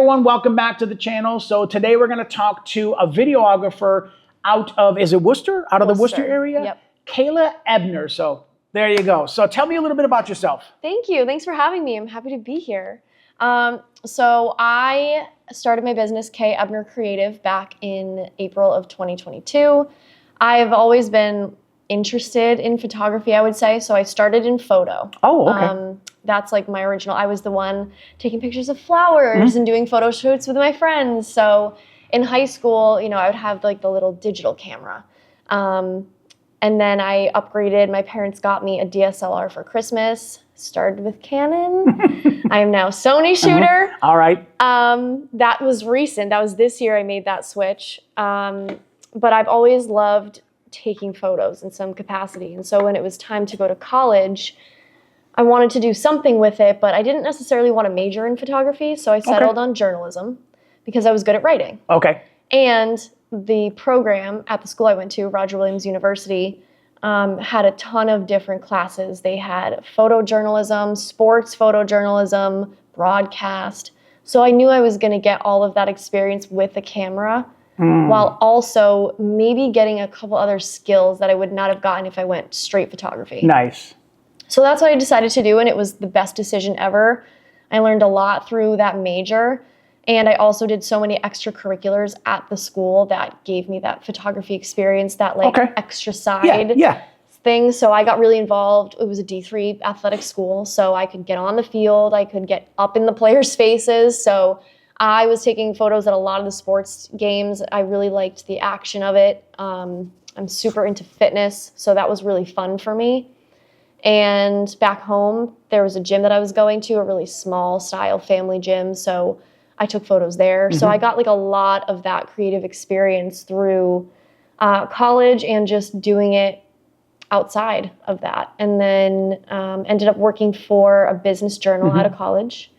everyone, welcome back to the channel. So today we're going to talk to a videographer out of, is it Worcester? Out of the Worcester area? Yep. Kayla Ebner. So there you go. So tell me a little bit about yourself. Thank you. Thanks for having me. I'm happy to be here. So I started my business, K Ebner Creative, back in April of 2022. I've always been interested in photography, I would say. So I started in photo. Oh, okay. That's like my original. I was the one taking pictures of flowers and doing photo shoots with my friends. So in high school, you know, I would have like the little digital camera. And then I upgraded. My parents got me a DSLR for Christmas. Started with Canon. I am now Sony shooter. All right. That was recent. That was this year I made that switch. But I've always loved taking photos in some capacity. And so when it was time to go to college, I wanted to do something with it, but I didn't necessarily want to major in photography. So I settled on journalism because I was good at writing. Okay. And the program at the school I went to, Roger Williams University, had a ton of different classes. They had photojournalism, sports photojournalism, broadcast. So I knew I was going to get all of that experience with the camera while also maybe getting a couple other skills that I would not have gotten if I went straight photography. Nice. So that's what I decided to do, and it was the best decision ever. I learned a lot through that major. And I also did so many extracurriculars at the school that gave me that photography experience, that like extra side thing. So I got really involved. It was a D3 athletic school, so I could get on the field. I could get up in the players' faces. So I was taking photos at a lot of the sports games. I really liked the action of it. I'm super into fitness, so that was really fun for me. And back home, there was a gym that I was going to, a really small style family gym. So I took photos there. So I got like a lot of that creative experience through college and just doing it outside of that. And then ended up working for a business journal out of college.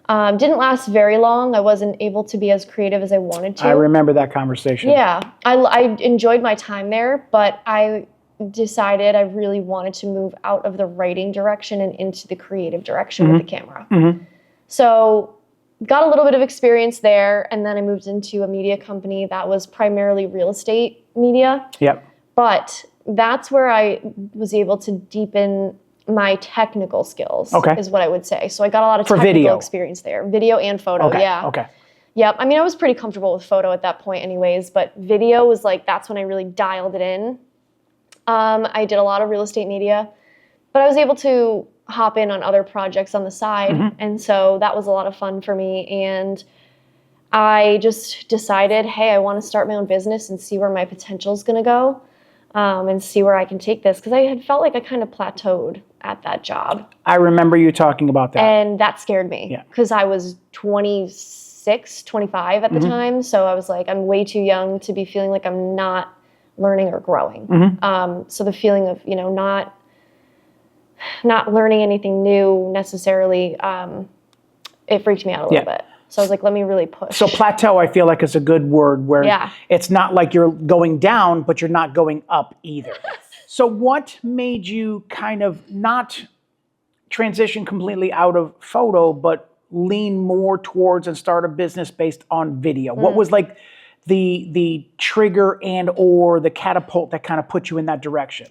Didn't last very long. I wasn't able to be as creative as I wanted to. I remember that conversation. Yeah, I enjoyed my time there, but I decided I really wanted to move out of the writing direction and into the creative direction with the camera. So got a little bit of experience there, and then I moved into a media company that was primarily real estate media. Yep. But that's where I was able to deepen my technical skills, is what I would say. So I got a lot of technical experience there. Video and photo, Yep, I mean, I was pretty comfortable with photo at that point anyways, but video was like, that's when I really dialed it in. I did a lot of real estate media, but I was able to hop in on other projects on the side. And so that was a lot of fun for me. And I just decided, hey, I want to start my own business and see where my potential is going to go, and see where I can take this. Because I had felt like I kind of plateaued at that job. I remember you talking about that. And that scared me because I was 26, 25 at the time. So I was like, I'm way too young to be feeling like I'm not learning or growing. So the feeling of, you know, not learning anything new necessarily, it freaked me out a little bit. So I was like, let me really push. So plateau, I feel like is a good word where it's not like you're going down, but you're not going up either. So what made you kind of not transition completely out of photo, but lean more towards and start a business based on video? What was like the trigger and or the catapult that kind of put you in that direction?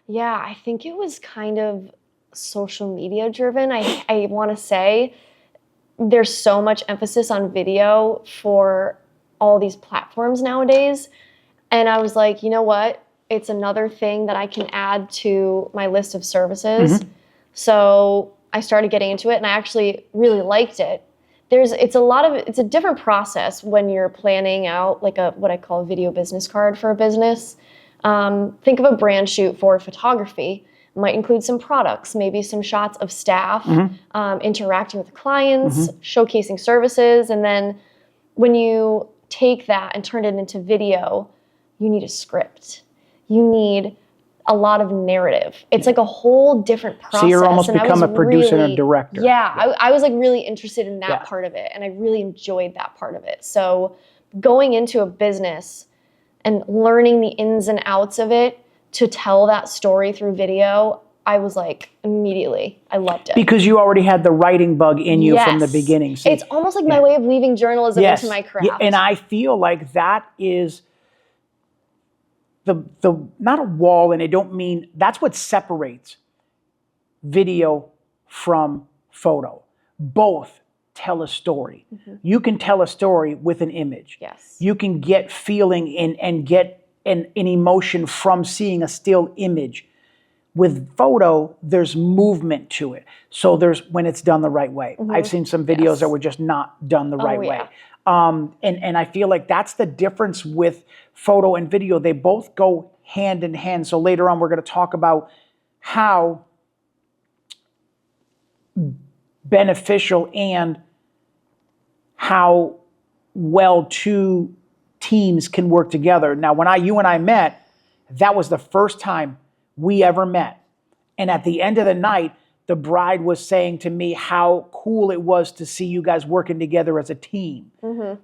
Yeah, I think it was kind of social media driven. I want to say there's so much emphasis on video for all these platforms nowadays. And I was like, you know what? It's another thing that I can add to my list of services. So I started getting into it, and I actually really liked it. It's a different process when you're planning out like what I call a video business card for a business. Think of a brand shoot for photography. It might include some products, maybe some shots of staff, interacting with clients, showcasing services. And then when you take that and turn it into video, you need a script. You need a lot of narrative. It's like a whole different process. So you're almost become a producer and a director. Yeah, I was like really interested in that part of it, and I really enjoyed that part of it. So going into a business and learning the ins and outs of it to tell that story through video, I was like, immediately, I loved it. Because you already had the writing bug in you from the beginning. See, it's almost like my way of weaving journalism into my craft. Yeah. And I feel like that is the not a wall, and I don't mean, that's what separates video from photo. Both tell a story. You can tell a story with an image. Yes. You can get feeling and get an emotion from seeing a still image. With photo, there's movement to it. So there's, when it's done the right way. I've seen some videos that were just not done the right way. And I feel like that's the difference with photo and video. They both go hand in hand. So later on, we're going to talk about how beneficial and how well two teams can work together. Now, when you and I met, that was the first time we ever met. And at the end of the night, the bride was saying to me how cool it was to see you guys working together as a team.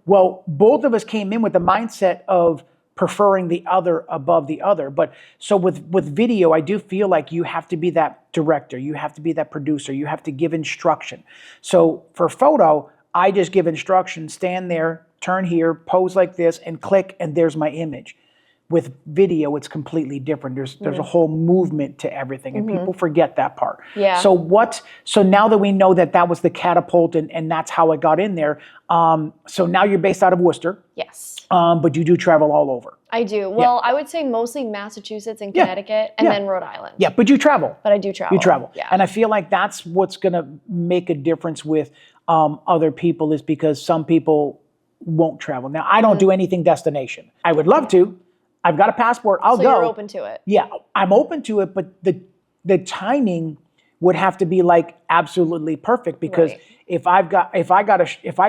Well, both of us came in with the mindset of preferring the other above the other. But so with video, I do feel like you have to be that director. You have to be that producer. You have to give instruction. So for photo, I just give instruction, stand there, turn here, pose like this, and click, and there's my image. With video, it's completely different. There's a whole movement to everything, and people forget that part. Yeah. So now that we know that was the catapult, and that's how it got in there. So now you're based out of Worcester. Yes. But you do travel all over. I do. Well, I would say mostly Massachusetts and Connecticut, and then Rhode Island. Yeah, but you travel. But I do travel. You travel. Yeah. And I feel like that's what's going to make a difference with other people, is because some people won't travel. Now, I don't do anything destination. I would love to. I've got a passport. I'll go. So you're open to it. Yeah, I'm open to it, but the timing would have to be like absolutely perfect, because if I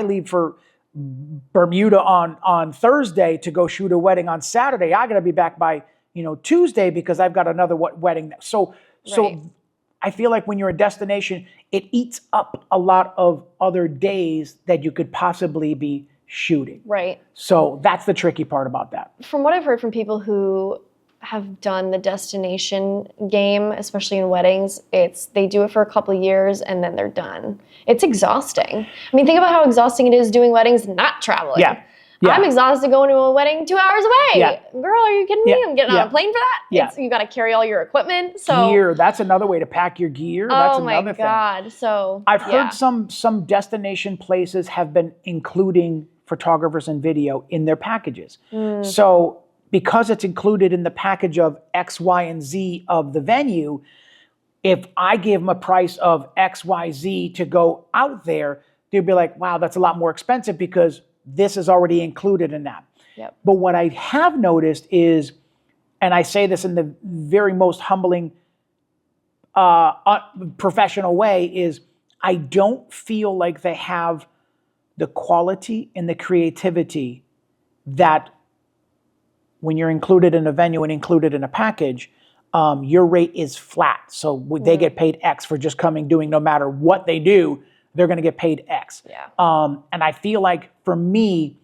leave for Bermuda on Thursday to go shoot a wedding on Saturday, I got to be back by Tuesday because I've got another wedding. So I feel like when you're a destination, it eats up a lot of other days that you could possibly be shooting. Right. So that's the tricky part about that. From what I've heard from people who have done the destination game, especially in weddings, they do it for a couple of years and then they're done. It's exhausting. I mean, think about how exhausting it is doing weddings and not traveling. Yeah. I'm exhausted going to a wedding 2 hours away. Yeah. Girl, are you kidding me? I'm getting on a plane for that. Yeah. You got to carry all your equipment. So gear, that's another way to pack your gear. That's another thing. Oh my God. So I've heard some destination places have been including photographers and video in their packages. So because it's included in the package of X, Y, and Z of the venue, if I give them a price of X, Y, Z to go out there, they'd be like, wow, that's a lot more expensive because this is already included in that. Yep. But what I have noticed is, and I say this in the very most humbling, professional way, is I don't feel like they have the quality and the creativity that when you're included in a venue and included in a package, your rate is flat. So they get paid X for just coming, doing, no matter what they do, they're going to get paid X. Yeah. And I feel like for me,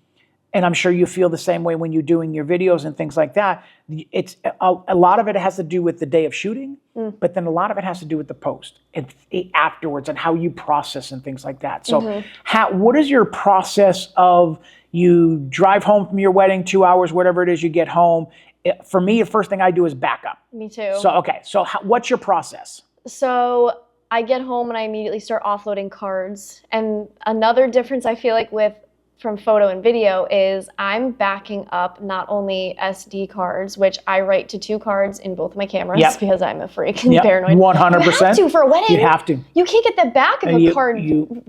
and I'm sure you feel the same way when you're doing your videos and things like that, it's a lot of it has to do with the day of shooting, but then a lot of it has to do with the post and afterwards and how you process and things like that. So what is your process of, you drive home from your wedding, 2 hours, whatever it is, you get home. For me, the first thing I do is back up. Me too. So, what's your process? So I get home and I immediately start offloading cards. And another difference I feel like from photo and video is I'm backing up not only SD cards, which I write to 2 cards in both my cameras because I'm a freak and paranoid. 100%. You have to for a wedding. You have to. You can't get that back if a card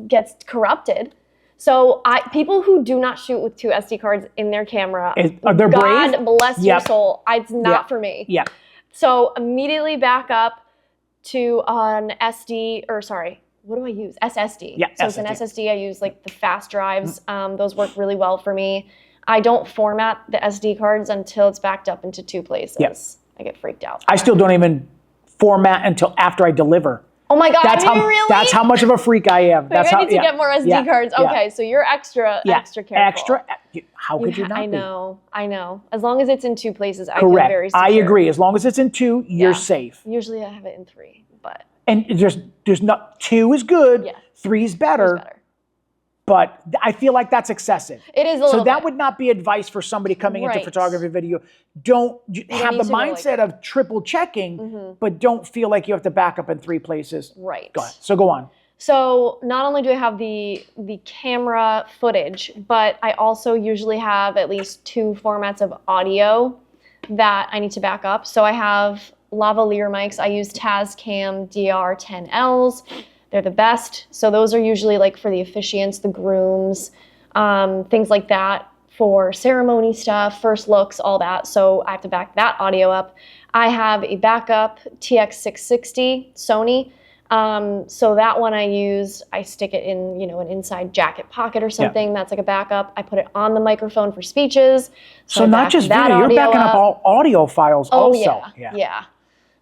gets corrupted. So people who do not shoot with 2 SD cards in their camera, they're brave. God bless your soul. It's not for me. Yeah. So immediately back up to an SD, or sorry, what do I use? SSD. Yeah, so it's an SSD. I use like the fast drives. Those work really well for me. I don't format the SD cards until it's backed up into 2 places. Yep. I get freaked out. I still don't even format until after I deliver. Oh my God, really? That's how much of a freak I am. I need to get more SD cards. Okay, so you're extra careful. How could you not I know. As long as it's in 2 places, I Correct. feel very secure. I agree. As long as it's in 2, you're safe. Usually I have it in 3. but. And there's not, 2 is good, 3 is better. But I feel like that's excessive. It is a little So that bit. would not be advice for somebody coming into photography video. Don't have the mindset of triple checking, but don't feel like you have to back up in 3 places. Right. Go ahead. So go on. So not only do I have the camera footage, but I also usually have at least 2 formats of audio that I need to back up. So I have lavalier mics. I use Tascam DR10Ls. They're the best. So those are usually like for the officiants, the grooms, things like that, for ceremony stuff, first looks, all that. So I have to back that audio up. I have a backup TX660 Sony. So that one I stick it in, an inside jacket pocket or something. That's like a backup. I put it on the microphone for speeches. So not just video, you're backing up all audio files also. Yeah.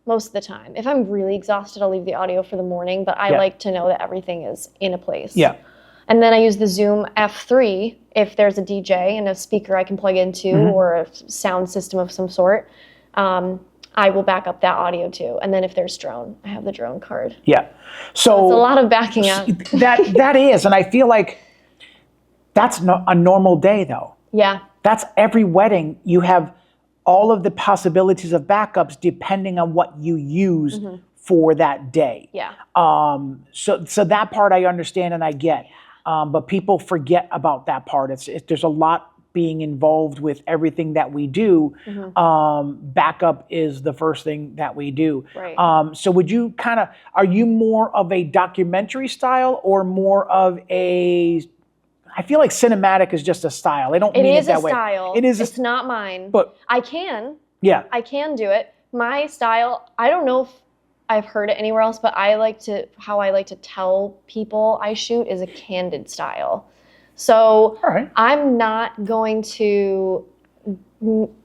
Most of the time. If I'm really exhausted, I'll leave the audio for the morning, but I like to know that everything is in a place. Yeah. And then I use the Zoom F3 if there's a DJ and a speaker I can plug into or a sound system of some sort. I will back up that audio too. And then if there's drone, I have the drone card. Yeah. So it's a lot of backing up. That is, and I feel like that's a normal day though. Yeah. That's every wedding. You have all of the possibilities of backups depending on what you use for that day. Yeah. So that part I understand and I get, but people forget about that part. There's a lot being involved with everything that we do. Backup is the first thing that we do. Right. So would you are you more of a documentary style or more of I feel like cinematic is just a style. I don't mean it that way. It is a style. It's not mine. But I can. Yeah. I can do it. My style, I don't know if I've heard it anywhere else, but how I like to tell people I shoot is a candid style. So I'm not going to,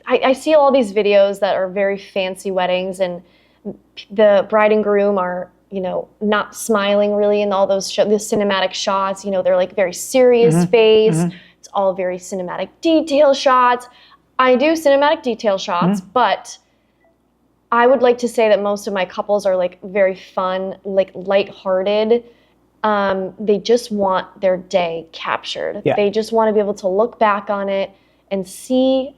I see all these videos that are very fancy weddings and the bride and groom are, not smiling really in all those the cinematic shots. They're like very serious face. It's all very cinematic detail shots. I do cinematic detail shots, but I would like to say that most of my couples are like very fun, like lighthearted. They just want their day captured. Yeah. They just want to be able to look back on it and see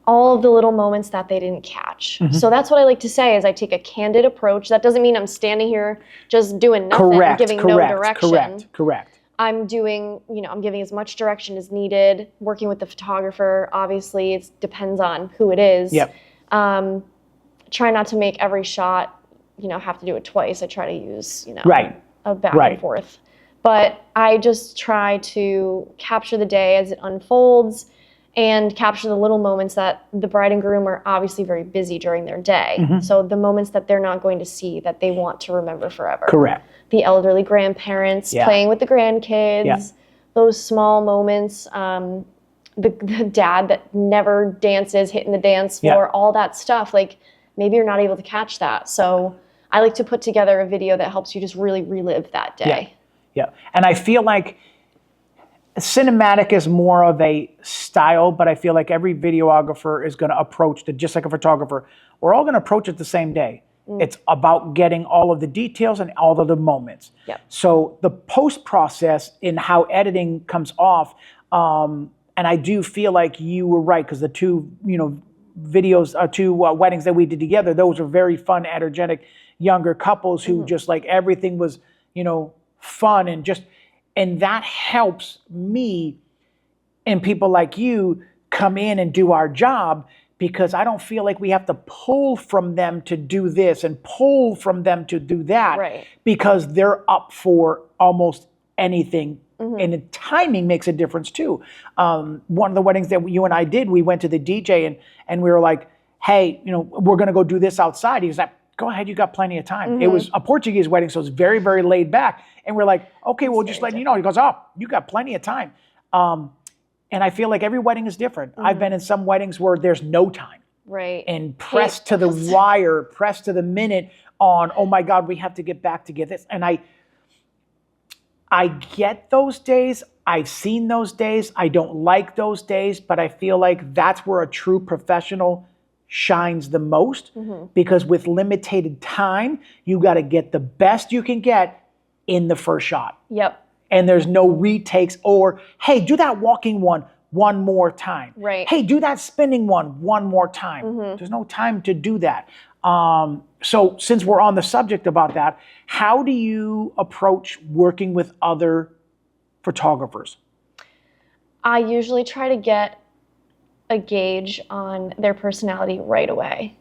all of the little moments that they didn't catch. So that's what I like to say is I take a candid approach. That doesn't mean I'm standing here just doing nothing, giving no direction. Correct. I'm doing, I'm giving as much direction as needed, working with the photographer. Obviously, it depends on who it is. Yep. Try not to make every shot, have to do it twice. I try to use, a back and forth. But I just try to capture the day as it unfolds and capture the little moments that the bride and groom are obviously very busy during their day. So the moments that they're not going to see that they want to remember forever. Correct. The elderly grandparents playing with the grandkids, those small moments, the dad that never dances, hitting the dance floor, all that stuff. Like maybe you're not able to catch that. So I like to put together a video that helps you just really relive that day. Yeah. And I feel like cinematic is more of a style, but I feel like every videographer is going to approach it just like a photographer. We're all going to approach it the same day. It's about getting all of the details and all of the moments. So the post process in how editing comes off, and I do feel like you were right because the two, weddings that we did together, those were very fun, energetic, younger couples who just like everything was, fun and that helps me and people like you come in and do our job because I don't feel like we have to pull from them to do this and pull from them to do that because they're up for almost anything. And the timing makes a difference too. One of the weddings that you and I did, we went to the DJ and we were like, hey, we're going to go do this outside. He's like, go ahead, you got plenty of time. It was a Portuguese wedding, so it's very, very laid back. And we're like, okay, we'll just let you know. He goes, oh, you got plenty of time. And I feel like every wedding is different. I've been in some weddings where there's no time. Right. And pressed to the wire, pressed to the minute on, oh my God, we have to get back to get this. And I get those days. I've seen those days. I don't like those days, but I feel like that's where a true professional shines the most, because with limited time, you got to get the best you can get in the first shot. Yep. And there's no retakes or, hey, do that walking one more time. Right. Hey, do that spinning one more time. There's no time to do that. So since we're on the subject about that, how do you approach working with other photographers? I usually try to get a gauge on their personality right away.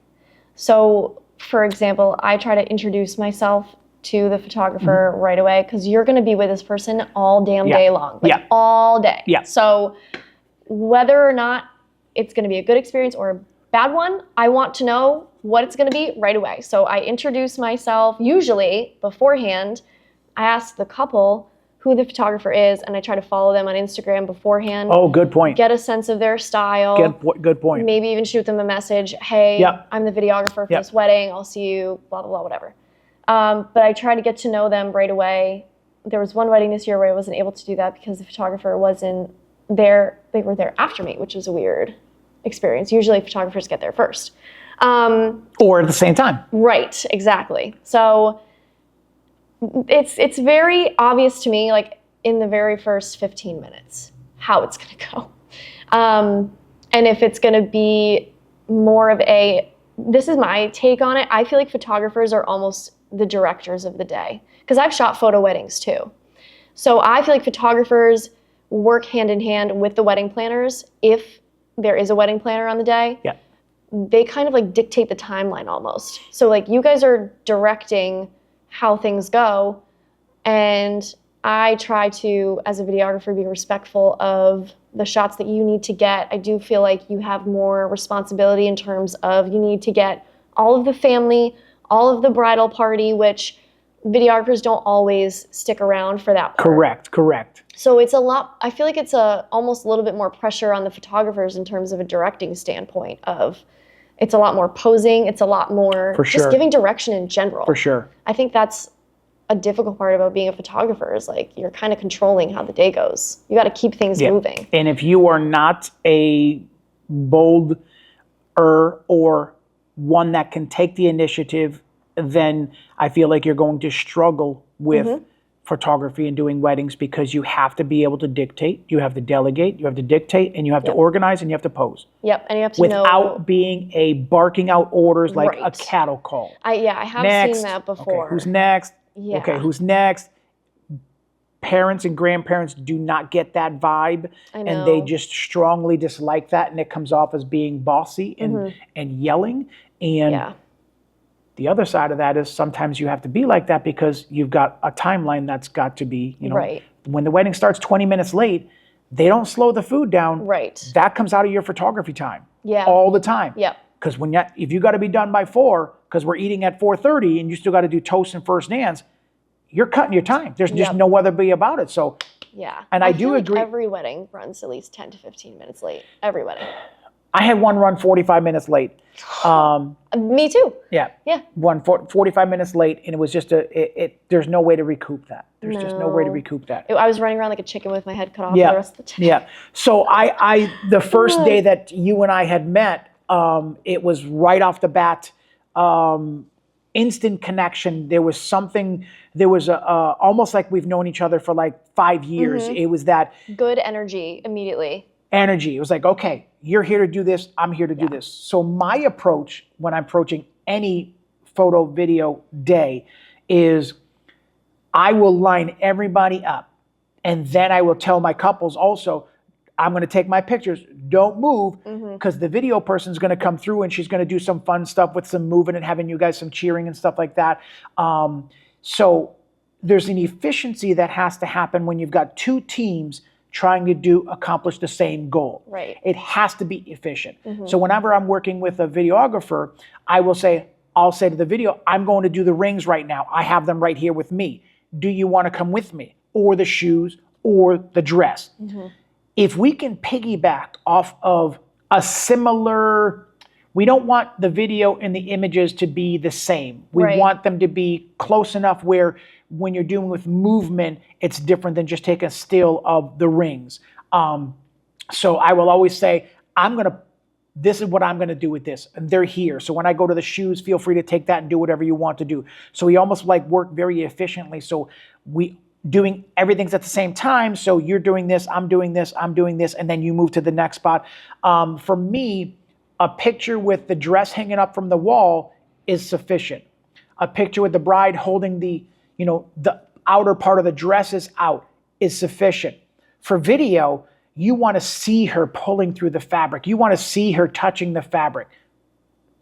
So, for example, I try to introduce myself to the photographer right away, because you're going to be with this person all damn day long, like all day. Yeah. So whether or not it's going to be a good experience or a bad one, I want to know what it's going to be right away. So I introduce myself usually beforehand. I ask the couple who the photographer is, and I try to follow them on Instagram beforehand. Oh, good point. Get a sense of their style. Good point. Maybe even shoot them a message. Hey, I'm the videographer for this wedding. I'll see you, blah, blah, blah, whatever. But I try to get to know them right away. There was one wedding this year where I wasn't able to do that because the photographer wasn't there. They were there after me, which was a weird experience. Usually photographers get there first. Or at the same time. Right, exactly. So it's very obvious to me, like in the very first 15 minutes, how it's going to go. And if it's going to be more of this is my take on it. I feel like photographers are almost the directors of the day, because I've shot photo weddings too. So I feel like photographers work hand in hand with the wedding planners. If there is a wedding planner on the day, they kind of like dictate the timeline almost. So like you guys are directing how things go, and I try to, as a videographer, be respectful of the shots that you need to get. I do feel like you have more responsibility in terms of you need to get all of the family, all of the bridal party, which videographers don't always stick around for that part. Correct. So it's a lot, I feel like it's almost a little bit more pressure on the photographers in terms of a directing standpoint of, it's a lot more posing, it's a lot more just giving direction in general. For sure. I think that's a difficult part about being a photographer, is like you're kind of controlling how the day goes. You got to keep things moving. And if you are not a bolder or one that can take the initiative, then I feel like you're going to struggle with photography and doing weddings, because you have to be able to dictate, you have to delegate, you have to dictate, and you have to organize, and you have to pose. Yep, and you have to without being a barking out orders like a cattle call. I have seen that before. Okay, who's next? Yeah. Okay, who's next? Parents and grandparents do not get that vibe, and they just strongly dislike that, and it comes off as being bossy and yelling. And the other side of that is sometimes you have to be like that because you've got a timeline that's got to be, when the wedding starts 20 minutes late, they don't slow the food down. Right. That comes out of your photography time. Yeah. All the time. Yep. Because if you got to be done by 4, because we're eating at 4:30 and you still got to do toast and first dance, you're cutting your time. There's just no other way about it. So and I do agree. Every wedding runs at least 10 to 15 minutes late. Every wedding. I had one run 45 minutes late. Me too. Yeah. 45 minutes late, and it was just there's no way to recoup that. There's just no way to recoup that. I was running around like a chicken with my head cut off the rest of the time. Yeah. So the first day that you and I had met, it was right off the bat, instant connection. There was something, almost like we've known each other for like 5 years. It was that good energy immediately. It was like, okay, you're here to do this, I'm here to do this. So my approach when I'm approaching any photo video day is I will line everybody up, and then I will tell my couples also, I'm going to take my pictures, don't move, because the video person's going to come through and she's going to do some fun stuff with some moving and having you guys some cheering and stuff like that. So there's an efficiency that has to happen when you've got two teams trying to accomplish the same goal. Right. It has to be efficient. So whenever I'm working with a videographer, I'll say to the video, I'm going to do the rings right now. I have them right here with me. Do you want to come with me? Or the shoes or the dress. If we can piggyback off of a similar, we don't want the video and the images to be the same. We want them to be close enough where when you're doing with movement, it's different than just taking a still of the rings. So I will always say, I'm going to this is what I'm going to do with this. And they're here. So when I go to the shoes, feel free to take that and do whatever you want to do. So we almost like work very efficiently. So we doing everything's at the same time. So you're doing this, I'm doing this, I'm doing this, and then you move to the next spot. For me, a picture with the dress hanging up from the wall is sufficient. A picture with the bride holding the outer part of the dress is out is sufficient. For video, you want to see her pulling through the fabric. You want to see her touching the fabric.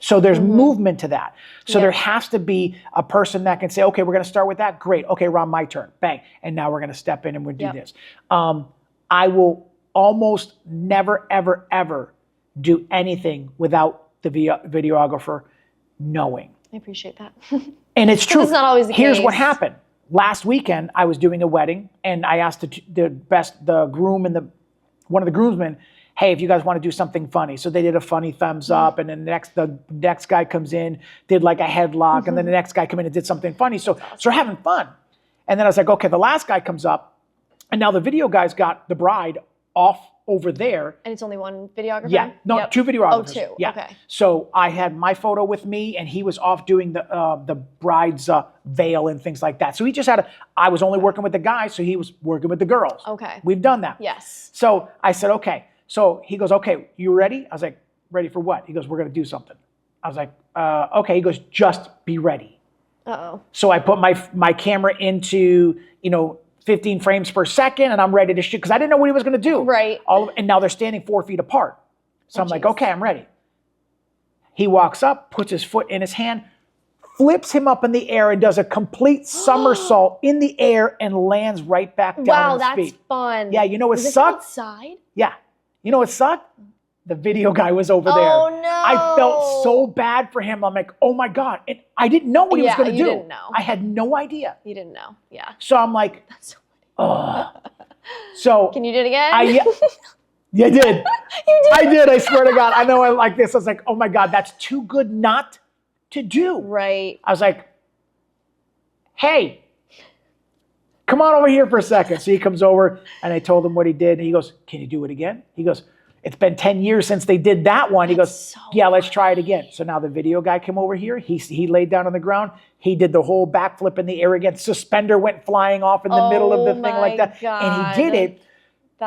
So there's movement to that. So there has to be a person that can say, okay, we're going to start with that. Great. Okay, Ron, my turn. Bang. And now we're going to step in and we'll do this. I will almost never, ever, ever do anything without the videographer knowing. I appreciate that. And it's true. It's not always the Here's case. what happened. Last weekend, I was doing a wedding, and I asked the groom and one of the groomsmen, hey, if you guys want to do something funny. So they did a funny thumbs up, and then the next guy comes in, did like a headlock, and then the next guy come in and did something funny. So we're having fun. And then I was like, okay, the last guy comes up, and now the video guy's got the bride off over there. And it's only one videographer? Yeah, no, two videographers. Oh, two, yeah. Okay. So I had my photo with me, and he was off doing the bride's veil and things like that. So he just I was only working with the guys, so he was working with the girls. Okay. We've done that. Yes. So I said, okay. So he goes, okay, you ready? I was like, ready for what? He goes, we're going to do something. I was like, okay. He goes, just be ready. Uh-oh. So I put my camera into, 15 frames per second, and I'm ready to shoot because I didn't know what he was going to do. Right. And now they're standing 4 feet apart. So I'm like, okay, I'm ready. He walks up, puts his foot in his hand, flips him up in the air, and does a complete somersault in the air and lands right back down on his feet. Wow, that's fun. Yeah, you know what Was sucked? this outside? Yeah. You know what sucked? The video guy was over there. Oh, no. I felt so bad for him. I'm like, oh my God. And I didn't know what he was going to do. You didn't know. I had no idea. You didn't know. Yeah. So I'm like, That's so oh. So Can you do it again? yeah, I did. You did. I did. I swear to God. I know I like this. I was like, oh my God, that's too good not to do. Right. I was like, hey, come on over here for a second. So he comes over, and I told him what he did. And he goes, can you do it again? He goes, it's been 10 years since they did that one. He goes, yeah, let's try it again. So now the video guy came over here. He laid down on the ground. He did the whole backflip in the air again. Suspender went flying off in the middle of the thing like that. God. And he did it.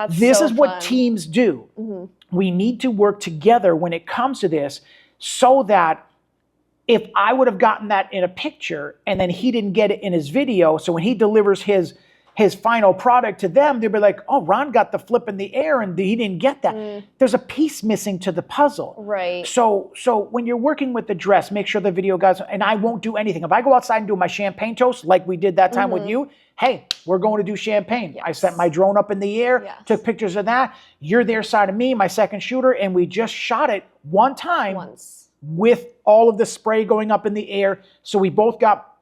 This is what teams do. We need to work together when it comes to this, so that if I would have gotten that in a picture and then he didn't get it in his video, so when he delivers his final product to them, they'll be like, oh, Ron got the flip in the air and he didn't get that. There's a piece missing to the puzzle. Right. So when you're working with the dress, make sure the video guys, and I won't do anything. If I go outside and do my champagne toast like we did that time with you, hey, we're going to do champagne. Yes. I sent my drone up in the air, took pictures of that. You're there side of me, my second shooter, and we just shot it one time with all of the spray going up in the air. So we both got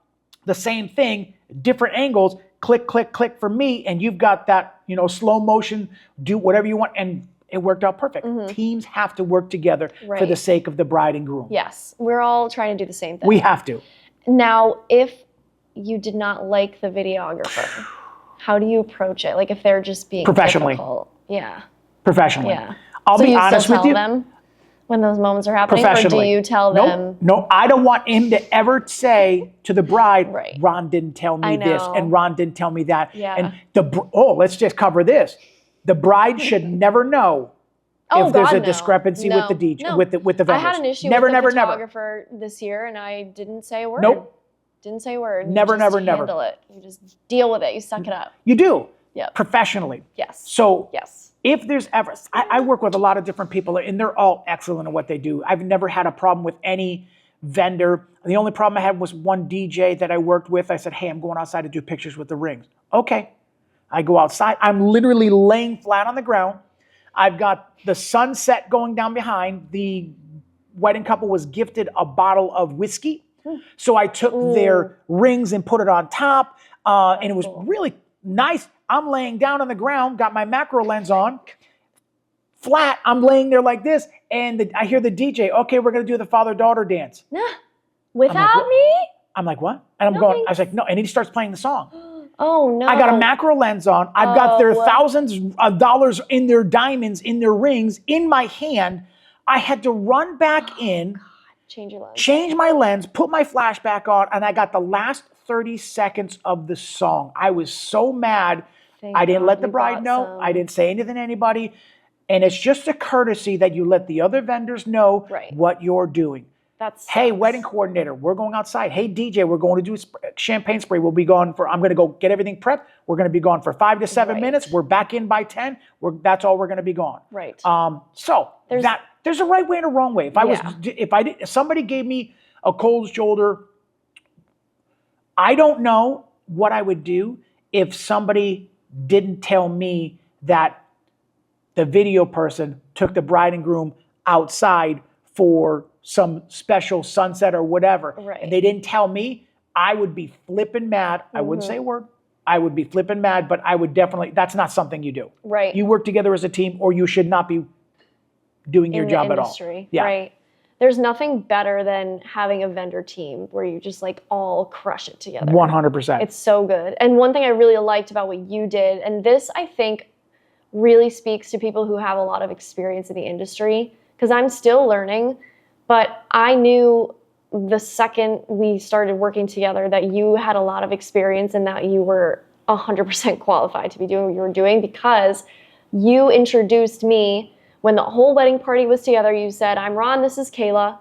the same thing, different angles. Click, click, click for me, and you've got that, slow motion, do whatever you want, and it worked out perfect. Teams have to work together for the sake of the bride and groom. Yes, we're all trying to do the same thing. We have to. Now, if you did not like the videographer, how do you approach it? Like if they're just being professionally. difficult. Yeah. Professionally. Yeah. I'll so be you honest still with tell you. them when those moments are happening, or do you tell them? No, I don't want him to ever say to the bride, Ron didn't tell me this, and Ron didn't tell me that. Yeah. And let's just cover this. The bride should never know if there's a discrepancy with the DJ, with the vendors. I had an issue with the photographer this year, and I didn't say a word. Nope. Didn't say a word. Never. Handle it. You just deal with it. You suck it up. You do. Yeah. Professionally. Yes. So. Yes. If there's ever, I work with a lot of different people, and they're all excellent at what they do. I've never had a problem with any vendor. The only problem I had was one DJ that I worked with. I said, hey, I'm going outside to do pictures with the rings. Okay. I go outside. I'm literally laying flat on the ground. I've got the sunset going down behind. The wedding couple was gifted a bottle of whiskey. So I took their rings and put it on top, and it was really nice. I'm laying down on the ground, got my macro lens on, flat. I'm laying there like this, and I hear the DJ, okay, we're going to do the father-daughter dance. Without me? I'm like, what? And I was like, no. And he starts playing the song. Oh, no. I got a macro lens on. I've got their thousands of dollars in their diamonds, in their rings, in my hand. I had to run back in, change my lens, put my flash back on, and I got the last 30 seconds of the song. I was so mad. I didn't let the bride know. I didn't say anything to anybody. And it's just a courtesy that you let the other vendors know what you're doing. Hey, wedding coordinator, we're going outside. Hey, DJ, we're going to do champagne spray. We'll be gone for, I'm going to go get everything prepped. We're going to be gone for 5 to 7 minutes. We're back in by 10. That's all we're going to be gone. So there's a right way and a wrong way. If somebody gave me a cold shoulder, I don't know what I would do if somebody didn't tell me that the video person took the bride and groom outside for some special sunset or whatever, and they didn't tell me, I would be flipping mad. I wouldn't say a word. I would be flipping mad, but I would definitely, that's not something you do. You work together as a team, or you should not be doing your job at all. There's nothing better than having a vendor team where you just like all crush it together. 100%. It's so good. And one thing I really liked about what you did, and this I think really speaks to people who have a lot of experience in the industry, because I'm still learning, but I knew the second we started working together that you had a lot of experience and that you were 100% qualified to be doing what you were doing, because you introduced me when the whole wedding party was together. You said, I'm Ron, this is Kayla.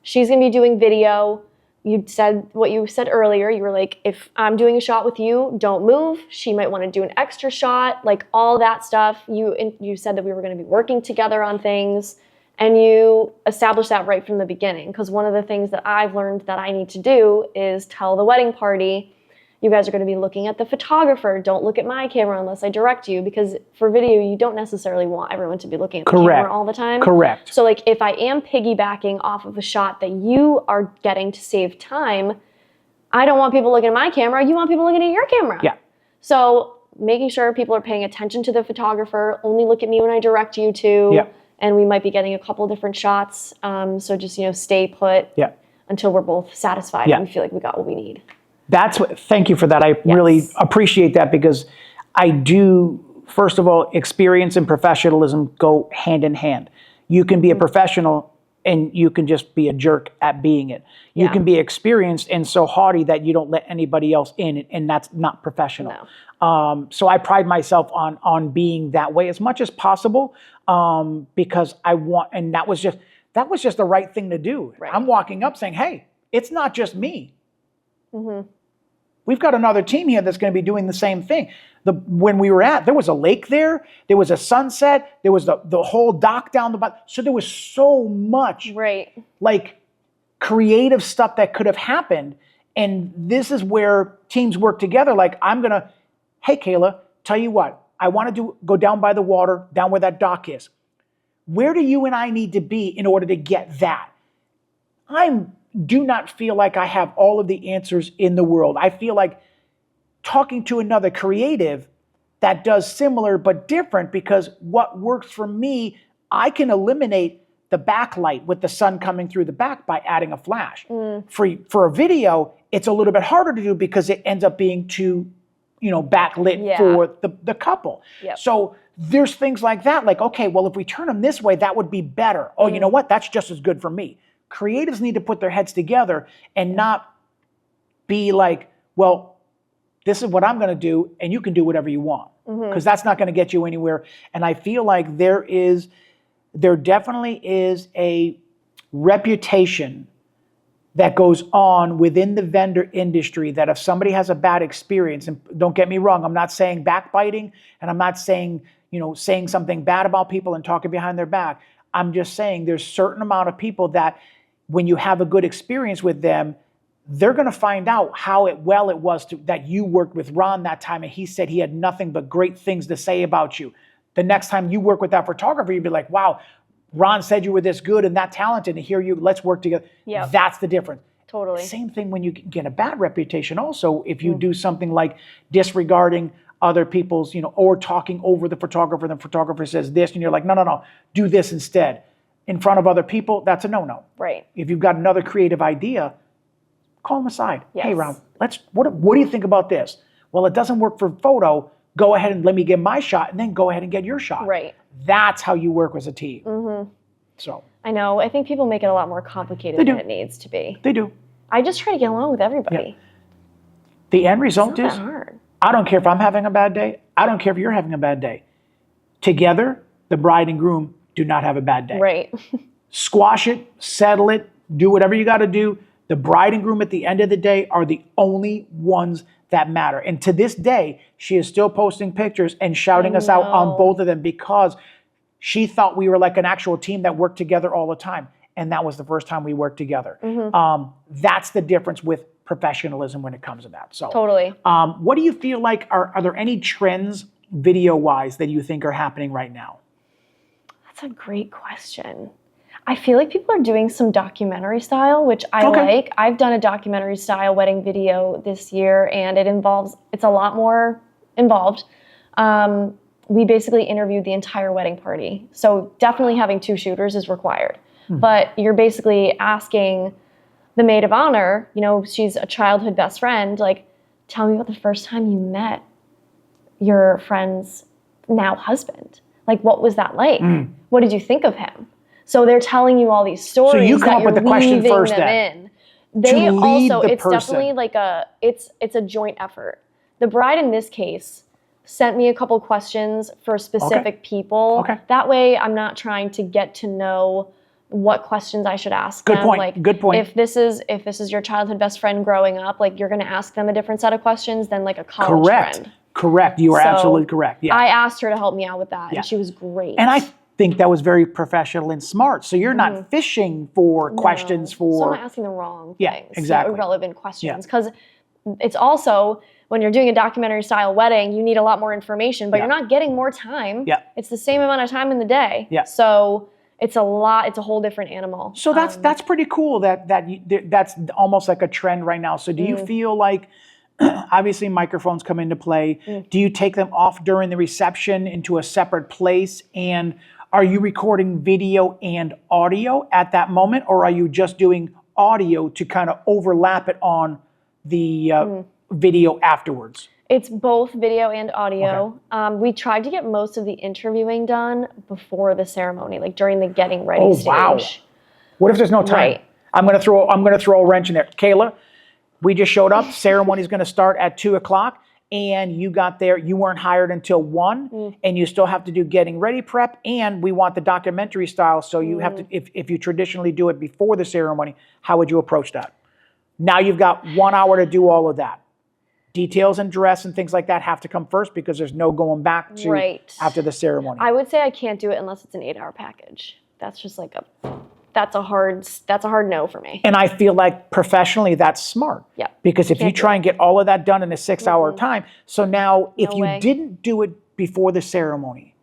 She's gonna be doing video. You said what you said earlier. You were like, if I'm doing a shot with you, don't move. She might wanna do an extra shot, like all that stuff. You said that we were gonna be working together on things. And you establish that right from the beginning, because one of the things that I've learned that I need to do is tell the wedding party, you guys are going to be looking at the photographer. Don't look at my camera unless I direct you, because for video, you don't necessarily want everyone to be looking at the camera all the time. So like if I am piggybacking off of a shot that you are getting to save time, I don't want people looking at my camera. You want people looking at your camera. So making sure people are paying attention to the photographer, only look at me when I direct you to. And we might be getting a couple different shots. So just, stay put until we're both satisfied and we feel like we got what we need. Thank you for that. I really appreciate that, because I do, first of all, experience and professionalism go hand in hand. You can be a professional and you can just be a jerk at being it. You can be experienced and so haughty that you don't let anybody else in, and that's not professional. So I pride myself on being that way as much as possible, because I want, and that was just the right thing to do. I'm walking up saying, hey, it's not just me. We've got another team here that's going to be doing the same thing. When we were there was a lake there was a sunset, there was the whole dock down the bottom. So there was so much like creative stuff that could have happened. And this is where teams work together. Like, hey, Kayla, tell you what, I want to go down by the water, down where that dock is. Where do you and I need to be in order to get that? I do not feel like I have all of the answers in the world. I feel like talking to another creative that does similar but different, because what works for me, I can eliminate the backlight with the sun coming through the back by adding a flash. For a video, it's a little bit harder to do because it ends up being too backlit for the couple. So there's things like that, like, okay, well, if we turn them this way, that would be better. Oh, you know what? That's just as good for me. Creatives need to put their heads together and not be like, well, this is what I'm going to do, and you can do whatever you want, because that's not going to get you anywhere. And I feel like there definitely is a reputation that goes on within the vendor industry that if somebody has a bad experience, and don't get me wrong, I'm not saying backbiting, and I'm not saying, saying something bad about people and talking behind their back. I'm just saying there's a certain amount of people that when you have a good experience with them, they're going to find out how well it was that you worked with Ron that time, and he said he had nothing but great things to say about you. The next time you work with that photographer, you'd be like, wow, Ron said you were this good and that talented, and here let's work together. That's the difference. Totally. Same thing when you get a bad reputation also, if you do something like disregarding other people's, or talking over the photographer says this, and you're like, no, do this instead. In front of other people, that's a no-no. If you've got another creative idea, call them aside. Hey, Ron, what do you think about this? Well, it doesn't work for photo. Go ahead and let me get my shot, and then go ahead and get your shot. That's how you work as a team. So I know. I think people make it a lot more complicated than it needs to be. They do. I just try to get along with everybody. Yeah. The end result It's is, not that hard. I don't care if I'm having a bad day. I don't care if you're having a bad day. Together, the bride and groom do not have a bad day. Right. Squash it, settle it, do whatever you got to do. The bride and groom at the end of the day are the only ones that matter. And to this day, she is still posting pictures and shouting us out on both of them because she thought we were like an actual team that worked together all the time. And that was the first time we worked together. That's the difference with professionalism when it comes to that. So Totally. what do you feel like, are there any trends video-wise that you think are happening right now? That's a great question. I feel like people are doing some documentary style, which I like. I've done a documentary style wedding video this year, and it's a lot more involved. We basically interviewed the entire wedding party. So definitely having 2 shooters is required. But you're basically asking the maid of honor, you know, she's a childhood best friend, like, tell me about the first time you met your friend's now husband. Like, what was that like? What did you think of him? So they're telling you all these stories. So you come that up with the question first then. They also, the it's person. definitely like it's a joint effort. The bride in this case sent me a couple questions for specific people. That way I'm not trying to get to know what questions I should ask them. Point. Like, Good point. If this is your childhood best friend growing up, like, you're going to ask them a different set of questions than like a college friend. Correct. You are absolutely correct. Yeah. I asked her to help me out with that, and she was great. And I think that was very professional and smart. So you're not fishing for questions for... So I'm not asking the wrong things. Exactly. Irrelevant questions. Because it's also, when you're doing a documentary style wedding, you need a lot more information, but you're not getting more time. It's the same amount of time in the day. So it's a whole different animal. So that's pretty cool that's almost like a trend right now. So do you feel like, obviously microphones come into play, do you take them off during the reception into a separate place, and are you recording video and audio at that moment, or are you just doing audio to kind of overlap it on the video afterwards? It's both video and audio. We tried to get most of the interviewing done before the ceremony, like during the getting ready stage. Wow. What if there's no time? Right. I'm gonna throw a wrench in there. Kayla, we just showed up. Ceremony's gonna start at 2:00, and you got there. You weren't hired until 1, and you still have to do getting ready prep. And we want the documentary style, so you have to. If you traditionally do it before the ceremony, how would you approach that? Now you've got 1 hour to do all of that. Details and dress and things like that have to come first because there's no going back to after the ceremony. I would say I can't do it unless it's an 8-hour package. That's just like that's a hard no for me. And I feel like professionally that's smart. Yeah. Because if you try and get all of that done in a 6-hour time, so now if you didn't do it before the ceremony,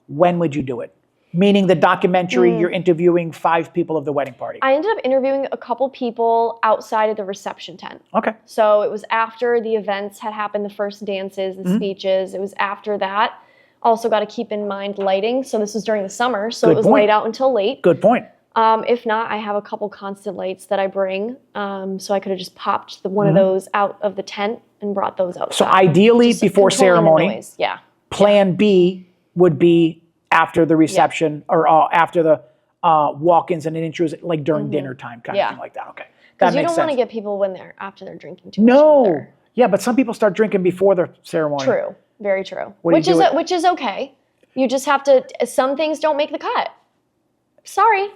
when would you do it? Meaning the documentary, you're interviewing 5 people of the wedding party. I ended up interviewing a couple people outside of the reception tent. Okay. So it was after the events had happened, the first dances, the speeches. It was after that. Also got to keep in mind lighting. So this was during the summer, so it was light out until late. Good point. If not, I have a couple constant lights that I bring. So I could have just popped one of those out of the tent and brought those outside. So ideally before ceremony, plan B would be after the reception or after the walk-ins and intros, like during dinner time, kind of thing like that. Okay, because you don't want to get people after they're drinking too much. No, yeah, but some people start drinking before the ceremony. True, very true. Which is okay. You just have to. Some things don't make the cut. Sorry,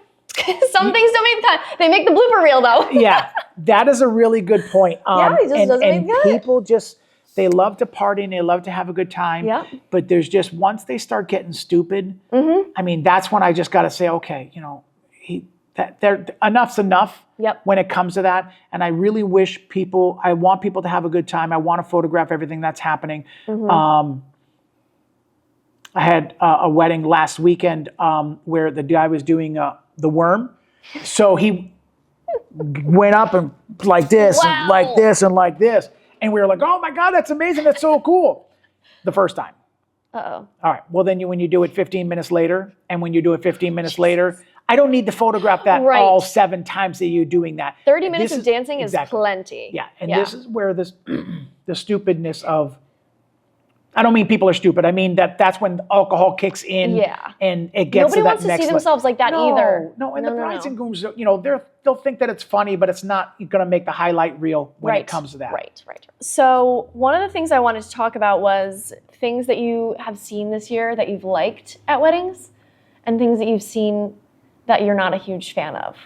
some things don't make the cut. They make the blooper reel though. Yeah, that is a really good point. It just doesn't make the cut. People just. They love to party and they love to have a good time. But there's just, once they start getting stupid, I mean, that's when I just got to say, okay, you know, enough's enough when it comes to that. And I really wish I want people to have a good time. I want to photograph everything that's happening. I had a wedding last weekend where the guy was doing the worm. So he went up and like this, and like this, and like this. And we were like, oh my God, that's amazing. That's so cool. The first time. Uh-oh. All right. Well, then when you do it 15 minutes later, and when you do it 15 minutes later, I don't need to photograph that all 7 times that you're doing that. 30 minutes of dancing is plenty. Yeah. And this is where the stupidness of, I don't mean people are stupid. I mean that's when alcohol kicks in and it gets Nobody to that wants to next see themselves like that either. No, and the brides and grooms, they'll think that it's funny, but it's not going to make the highlight reel when it comes to that. Right. So one of the things I wanted to talk about was things that you have seen this year that you've liked at weddings and things that you've seen that you're not a huge fan of.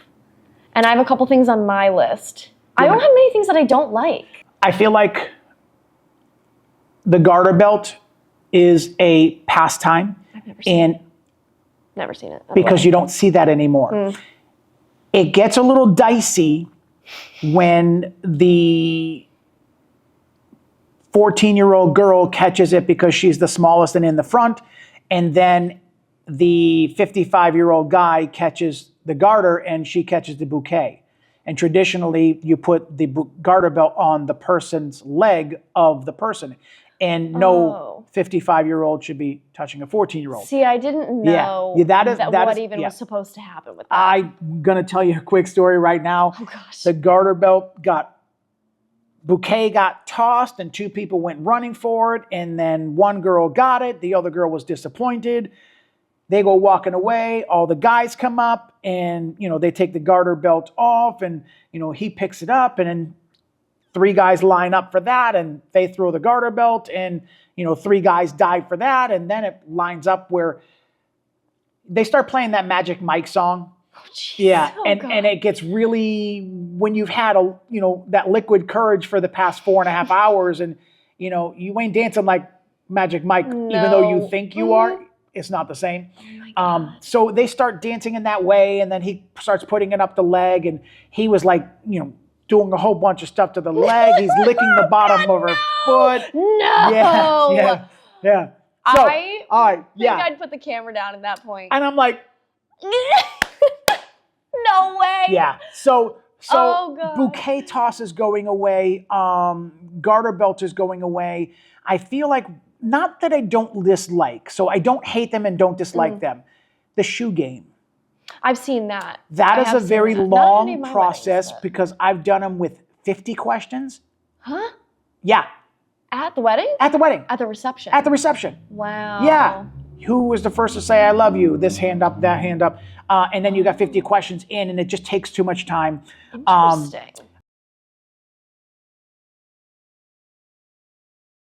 And I have a couple things on my list. I don't have many things that I don't like. I feel like the garter belt is a pastime. I've never seen it. Because you don't see that anymore. It gets a little dicey when the 14-year-old girl catches it because she's the smallest and in the front, and then the 55-year-old guy catches the garter and she catches the bouquet. And traditionally, you put the garter belt on the person's leg of the person. And no 55-year-old should be touching a 14-year-old. See, I didn't know what even was supposed to happen with that. I'm going to tell you a quick story right now. Oh, gosh. The garter belt bouquet got tossed and 2 people went running for it. And then one girl got it. The other girl was disappointed. They go walking away. All the guys come up and, they take the garter belt off and, he picks it up and then 3 guys line up for that and they throw the garter belt and, 3 guys dive for that. And then it lines up where they start playing that Magic Mike song. Oh, geez. Yeah. And it gets really, when you've had that liquid courage for the past 4.5 hours and, you ain't dancing like Magic Mike, even though you think you are, it's not the same. Oh so they start dancing in that way and then he starts putting it up the leg and he was like, doing a whole bunch of stuff to the leg. He's licking the bottom of her foot. No. Yeah. So, I think I'd put the camera down at that point. And I'm like, no way. Yeah. So bouquet toss is going away. Garter belt is going away. I feel like, not that I don't dislike, so I don't hate them and don't dislike them. The shoe game. I've seen that. That is a very long process because I've done them with 50 questions. Huh? Yeah. At the wedding? At the wedding. At the reception? At the reception. Wow. Yeah. Who was the first to say, I love you? This hand up, that hand up. And then you got 50 questions in and it just takes too much time. Interesting.